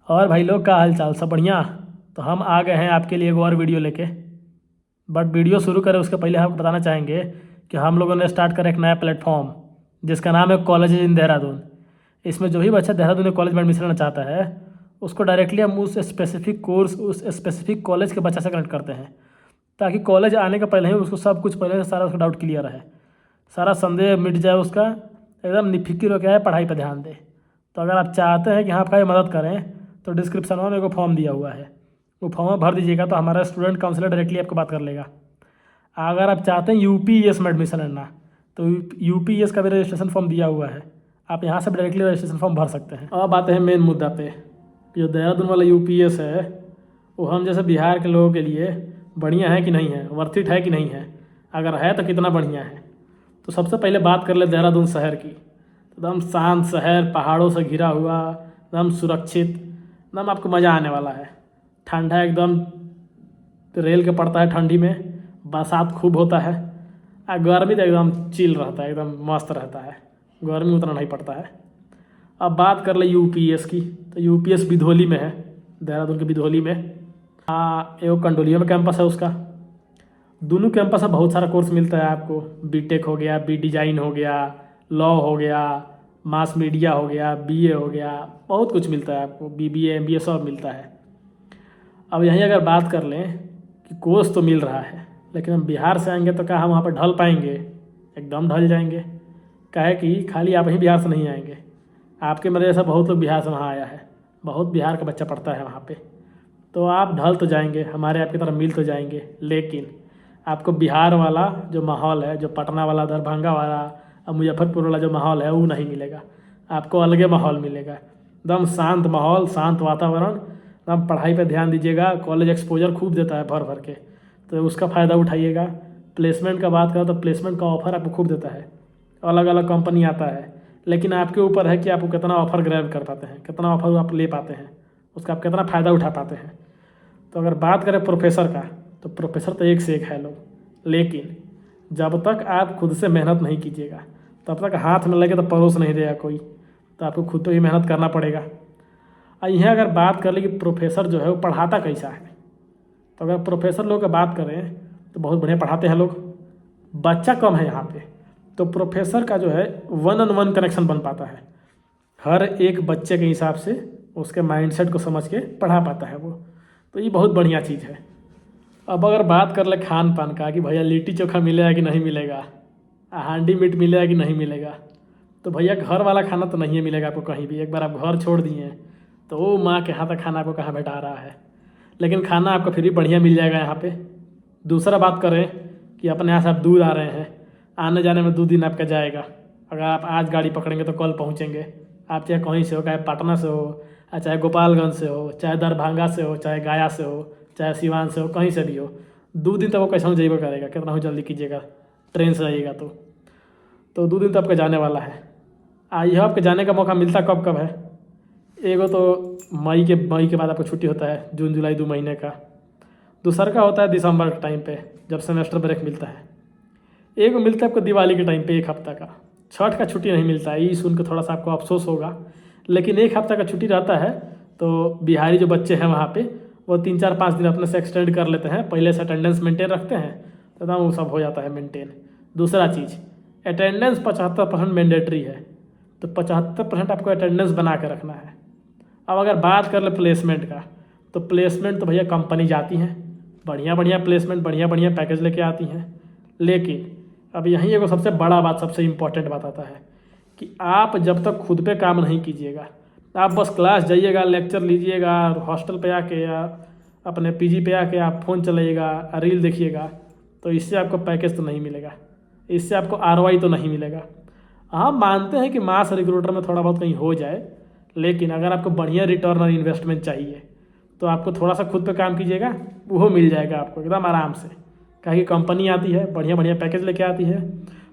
और भाई लोग का हाल चाल सब बढ़िया। तो हम आ गए हैं आपके लिए एक और वीडियो लेके। बट वीडियो शुरू करें उसके पहले आपको बताना चाहेंगे कि हम लोगों ने स्टार्ट करा एक नया प्लेटफॉर्म जिसका नाम है कॉलेज इन देहरादून। इसमें जो भी बच्चा देहरादून में कॉलेज में एडमिशन लेना चाहता है उसको डायरेक्टली हम उस स्पेसिफिक कोर्स उस स्पेसिफिक कॉलेज के बच्चा से कनेक्ट करते हैं, ताकि कॉलेज आने के पहले ही उसको सब कुछ पहले से सारा उसका डाउट क्लियर है, सारा संदेह मिट जाए उसका, एकदम निफिक्र होकर है पढ़ाई पर ध्यान दे। तो अगर आप चाहते हैं कि हाँ आपका ये मदद करें तो डिस्क्रिप्शन में मेरे को फॉर्म दिया हुआ है, वो फॉर्म भर दीजिएगा तो हमारा स्टूडेंट काउंसलर डायरेक्टली आपको बात कर लेगा। अगर आप चाहते हैं यूपीएस में एडमिशन लेना तो यूपीएस का भी रजिस्ट्रेशन फॉर्म दिया हुआ है, आप यहाँ से भी डायरेक्टली रजिस्ट्रेशन फॉर्म भर सकते हैं। अब आते हैं मेन मुद्दा पे, जो देहरादून वाला यूपीएस है वो हम जैसे बिहार के लोगों के लिए बढ़िया है कि नहीं है, वर्थ इट है कि नहीं है, अगर है तो कितना बढ़िया है। तो सबसे पहले बात कर ले देहरादून शहर की। एकदम शांत शहर, पहाड़ों से घिरा हुआ, एकदम सुरक्षित, एकदम आपको मज़ा आने वाला है। ठंडा एकदम रेल के पड़ता है ठंडी में, बरसात खूब होता है, और गर्मी तो एकदम चिल रहता है, एकदम मस्त रहता है, गर्मी उतना नहीं पड़ता है। अब बात कर ले यूपीएस की, तो यूपीएस बिधोली में है, देहरादून के बिधोली में। एगो कंडोलिया में कैंपस है उसका। दोनों कैंपस में बहुत सारा कोर्स मिलता है आपको, बीटेक हो गया, बी डिज़ाइन हो गया, लॉ हो गया, मास मीडिया हो गया, बीए हो गया, बहुत कुछ मिलता है आपको, बीबीए एमबीए सब मिलता है। अब यहीं अगर बात कर लें कि कोर्स तो मिल रहा है, लेकिन हम बिहार से आएंगे तो क्या हम वहाँ पर ढल पाएंगे? एकदम ढल जाएंगे। क्या है कि खाली आप ही बिहार से नहीं आएंगे, आपके मेरे जैसा बहुत लोग बिहार से वहाँ आया है, बहुत बिहार का बच्चा पढ़ता है वहाँ पे। तो आप ढल तो जाएंगे, हमारे आपकी तरह मिल तो जाएंगे, लेकिन आपको बिहार वाला जो माहौल है, जो पटना वाला, दरभंगा वाला और मुजफ्फरपुर वाला जो माहौल है वो नहीं मिलेगा। आपको अलगे माहौल मिलेगा, एकदम शांत माहौल, शांत वातावरण, एकदम पढ़ाई पे ध्यान दीजिएगा। कॉलेज एक्सपोजर खूब देता है भर भर के, तो उसका फ़ायदा उठाइएगा। प्लेसमेंट का बात करें तो प्लेसमेंट का ऑफ़र आपको खूब देता है, अलग अलग कंपनी आता है, लेकिन आपके ऊपर है कि आपको कितना ऑफ़र ग्रैब कर पाते हैं, कितना ऑफ़र आप ले पाते हैं, उसका आप कितना फ़ायदा उठा पाते हैं। तो अगर बात करें प्रोफेसर का, तो प्रोफेसर तो एक से एक है लोग, लेकिन जब तक आप खुद से मेहनत नहीं कीजिएगा तब तक हाथ में लगे तो परोस नहीं देगा कोई, तो आपको खुद तो ही मेहनत करना पड़ेगा। और यहाँ अगर बात कर ले कि प्रोफेसर जो है वो पढ़ाता कैसा है, तो अगर प्रोफेसर लोग की बात करें तो बहुत बढ़िया पढ़ाते हैं लोग, बच्चा कम है यहाँ पे, तो प्रोफेसर का जो है 1-on-1 कनेक्शन बन पाता है, हर एक बच्चे के हिसाब से उसके माइंडसेट को समझ के पढ़ा पाता है वो। तो ये बहुत बढ़िया चीज़ है। अब अगर बात कर ले खान पान का कि भैया लिट्टी चोखा मिलेगा कि नहीं मिलेगा, हांडी मीट मिलेगा कि नहीं मिलेगा, तो भैया घर वाला खाना तो नहीं मिलेगा आपको कहीं भी। एक बार आप घर छोड़ दिए हैं तो वो माँ के हाथ का खाना आपको कहाँ बैठा रहा है, लेकिन खाना आपको फिर भी बढ़िया मिल जाएगा यहाँ पे। दूसरा बात करें कि अपने यहाँ से आप दूर आ रहे हैं, आने जाने में 2 दिन आपका जाएगा। अगर आप आज गाड़ी पकड़ेंगे तो कल पहुँचेंगे। आप चाहे कहीं से हो, चाहे पटना से हो, चाहे गोपालगंज से हो, चाहे दरभंगा से हो, चाहे गया से हो, चाहे सिवान से हो, कहीं से भी हो, 2 दिन तो वो कैसे जाइएगा करेगा, कितना हो जल्दी कीजिएगा, ट्रेन से जाइएगा तो 2 दिन तो आपका जाने वाला है। यह आपके जाने का मौका मिलता कब कब है? एगो तो मई के बाद आपको छुट्टी होता है, जून जुलाई 2 महीने का। दूसरा का होता है दिसंबर के टाइम पे, जब सेमेस्टर ब्रेक मिलता है। एगो मिलता है आपको दिवाली के टाइम पे 1 हफ्ता का। छठ का छुट्टी नहीं मिलता है, ये सुन के थोड़ा सा आपको अफसोस होगा, लेकिन 1 हफ्ता का छुट्टी रहता है। तो बिहारी जो बच्चे हैं वहाँ पे वो 3-4-5 दिन अपने से एक्सटेंड कर लेते हैं, पहले से अटेंडेंस मेंटेन रखते हैं, तो ना वो सब हो जाता है मेंटेन। दूसरा चीज़, अटेंडेंस 75% मैंडेटरी है, तो 75% आपको अटेंडेंस बना के रखना है। अब अगर बात कर ले प्लेसमेंट का, तो प्लेसमेंट तो भैया कंपनी जाती हैं, बढ़िया बढ़िया प्लेसमेंट, बढ़िया बढ़िया पैकेज लेके आती हैं, लेकिन अब यहीं एगो सबसे बड़ा बात, सबसे इम्पोर्टेंट बात आता है कि आप जब तक खुद पे काम नहीं कीजिएगा, आप बस क्लास जाइएगा, लेक्चर लीजिएगा, हॉस्टल पे आके या अपने पीजी पे आके आप फ़ोन चलाइएगा, रील देखिएगा, तो इससे आपको पैकेज तो नहीं मिलेगा, इससे आपको आरओआई तो नहीं मिलेगा। हाँ, मानते हैं कि मास रिक्रूटर में थोड़ा बहुत कहीं हो जाए, लेकिन अगर आपको बढ़िया रिटर्न और इन्वेस्टमेंट चाहिए तो आपको थोड़ा सा खुद पे काम कीजिएगा, वो मिल जाएगा आपको एकदम आराम से। कहीं कंपनी आती है, बढ़िया बढ़िया पैकेज लेके आती है,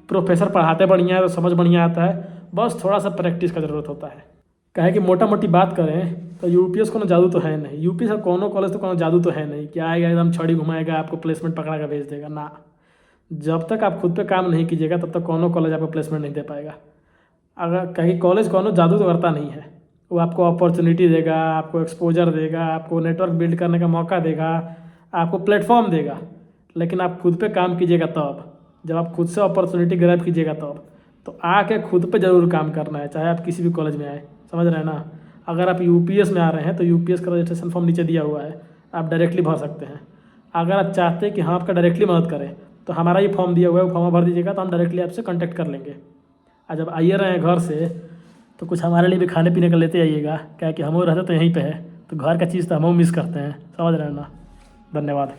प्रोफेसर पढ़ाते बढ़िया है तो समझ बढ़िया आता है, बस थोड़ा सा प्रैक्टिस का ज़रूरत होता है। कहे कि मोटा मोटी बात करें तो यूपीएस को जादू तो है नहीं, यूपी से कोनो कॉलेज तो कोनो जादू तो है नहीं कि आएगा एकदम छड़ी घुमाएगा आपको प्लेसमेंट पकड़ा कर भेज देगा ना। जब तक आप खुद पे काम नहीं कीजिएगा तब तक कोनो कॉलेज आपको प्लेसमेंट नहीं दे पाएगा। अगर कहीं कॉलेज कोनो जादू तो करता नहीं है, वो आपको अपॉर्चुनिटी देगा, आपको एक्सपोजर देगा, आपको नेटवर्क बिल्ड करने का मौका देगा, आपको प्लेटफॉर्म देगा। लेकिन आप खुद पे काम कीजिएगा तब, जब आप खुद से अपॉर्चुनिटी ग्रैब कीजिएगा तब। तो आके खुद पे ज़रूर काम करना है, चाहे आप किसी भी कॉलेज में आए, समझ रहे हैं ना। अगर आप यूपीएस में आ रहे हैं तो यूपीएस का रजिस्ट्रेशन फॉर्म नीचे दिया हुआ है, आप डायरेक्टली भर सकते हैं। अगर आप चाहते हैं कि हाँ आपका डायरेक्टली मदद करें तो हमारा ये फॉर्म दिया हुआ है, वो फॉर्म भर दीजिएगा तो हम डायरेक्टली आपसे कांटेक्ट कर लेंगे। और जब आइए रहे हैं घर से तो कुछ हमारे लिए भी खाने पीने का लेते आइएगा, क्या कि हम रहते तो यहीं पे है, तो घर का चीज़ तो हम मिस करते हैं, समझ रहे हैं ना। धन्यवाद।